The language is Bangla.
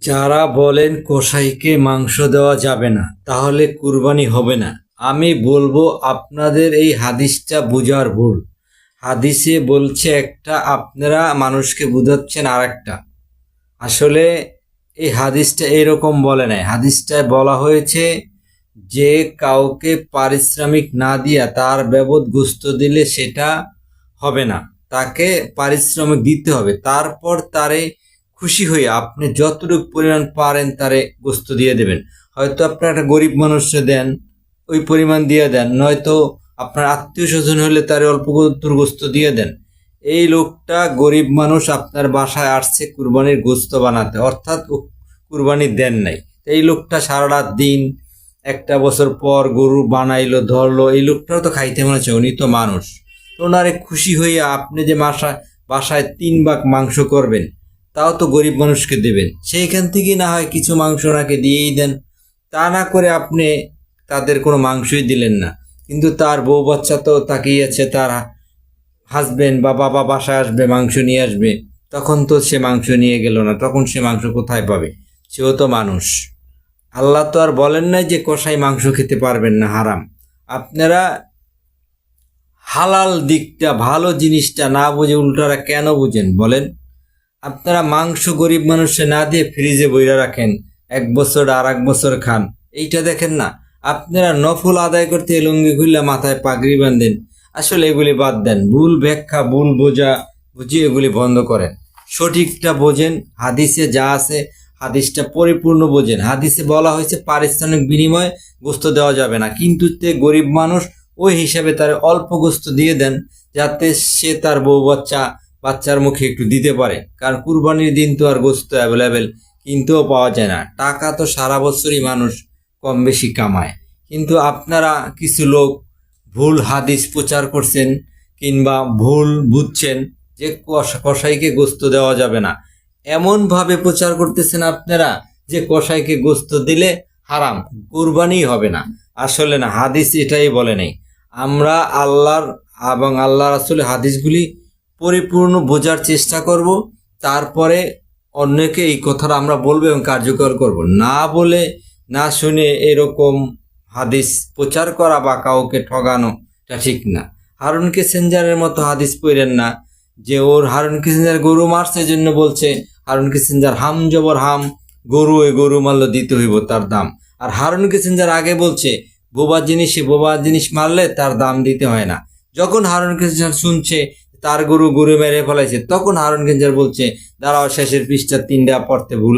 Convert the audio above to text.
যারা বলেন কসাইকে মাংস দেওয়া যাবে না তাহলে কুরবানি হবে না, আমি বলবো আপনাদের এই হাদিসটা বোঝার ভুল। হাদিসে বলছে একটা, আপনারা মানুষকে বুঝাচ্ছেন আর একটা। আসলে এই হাদিসটা এরকম বলে নাই। হাদিসটায় বলা হয়েছে যে কাউকে পারিশ্রমিক না দিয়া তার বাবদ গোশত দিলে সেটা হবে না, তাকে পারিশ্রমিক দিতে হবে। তারপর তারে খুশি হয়ে আপনি যতটুকু পরিমাণ পারেন তারে গোশত দিয়ে দেবেন। হয়তো আপনার একটা গরিব মানুষকে দেন, ওই পরিমাণ দিয়ে দেন, নয়তো আপনার আত্মীয় স্বজন হলে তারে অল্প গোশত দিয়ে দেন। এই লোকটা গরিব মানুষ, আপনার বাসায় আসছে কুরবানির গোশত বানাতে, অর্থাৎ কুরবানি দেন নাই। এই লোকটা সারা রাত দিন, একটা বছর পর গরু বানাইলো, ধরলো, এই লোকটাও তো খাইতে মনে হচ্ছে, উনি তো মানুষ। তো ওনারে খুশি হইয়া আপনি যে বাসায় 3 ভাগ মাংস করবেন, তাও তো গরিব মানুষকে দেবেন। সেইখান থেকে না হয় কিছু মাংস ওনাকে দিয়েই দেন। তা না করে আপনি তাদের কোনো মাংসই দিলেন না, কিন্তু তার বউ বাচ্চা তো তাকিয়ে আছে, তার হাজবেন্ড বা বাবা বাসায় আসবে, মাংস নিয়ে আসবে, তখন তো সে মাংস নিয়ে গেল না, তখন সে মাংস কোথায় পাবে? সেও তো মানুষ। আল্লাহ তো আর বলেন নাই যে কসাই মাংস খেতে পারবেন না, হারাম। আপনারা হালাল দিকটা, ভালো জিনিসটা না বুঝে উল্টারা কেন বুঝেন বলেন? আপনারা মাংস গরিব মানুষে না দিয়ে ফ্রিজে বইরা রাখেন, 1 বছর আর 1 বছর খান। এইটা দেখেন না? আপনারা নফল আদায় করতে লুঙ্গি খুললে মাথায় পাগড়ি বাঁধেন। আসলে এগুলি বাদ দেন, ভুল ব্যাখ্যা, ভুল বোঝা বুঝিয়ে এগুলি বন্ধ করেন। সঠিকটা বোঝেন, হাদিসে যা আছে হাদিসটা পরিপূর্ণ বোঝেন। হাদিসে বলা হয়েছে পারিশ্রমিক বিনিময়ে গোস্ত দেওয়া যাবে না, কিন্তু তে গরিব মানুষ, ওই হিসাবে তার অল্প গোস্ত দিয়ে দেন, যাতে সে তার বউ বাচ্চার মুখে একটু দিতে পারে। কারণ কুরবানির দিন তো আর গোস্ত অ্যাভেলেবেল কিনতেও পাওয়া যায় না। টাকা তো সারা বছরই মানুষ কম বেশি কামায়। কিন্তু আপনারা কিছু লোক ভুল হাদিস প্রচার করছেন, কিংবা ভুল বুঝছেন যে কসাইকে গোস্ত দেওয়া যাবে না। এমনভাবে প্রচার করতেছেন আপনারা যে কসাইকে গোস্ত দিলে হারাম, কুরবানি হবে না। আসলে না, হাদিস এটাই বলে নাই। আমরা আল্লাহর এবং আল্লাহ রাসূলের হাদিসগুলি পরিপূর্ণ বোঝার চেষ্টা করব, তারপরে অন্যকে এই কথাটা আমরা বলবো এবং কার্যকর করব। না বলে না শুনে এরকম হাদিস প্রচার করা বা কাউকে ঠগানো, এটা ঠিক না। হারুন কিসিঞ্জারের মতো হাদিস পড়েন না যে ওর হারুন কিসিঞ্জার গরু মারছে জন্য বলছে হারুন কিসিঞ্জার হাম জবর হাম, গরু এ গরু মারল দিতে হইব তার দাম। আর হারুন কিসিঞ্জার আগে বলছে বোবা জিনিস মারলে তার দাম দিতে হয় না। যখন হারুন কিসিঞ্জার শুনছে তার গরু মেরে ফেলাইছে, তখন হারুন কিসিঞ্জার বলছে দাঁড়াও, শেষের পৃষ্ঠা 3টা পড়তে ভুল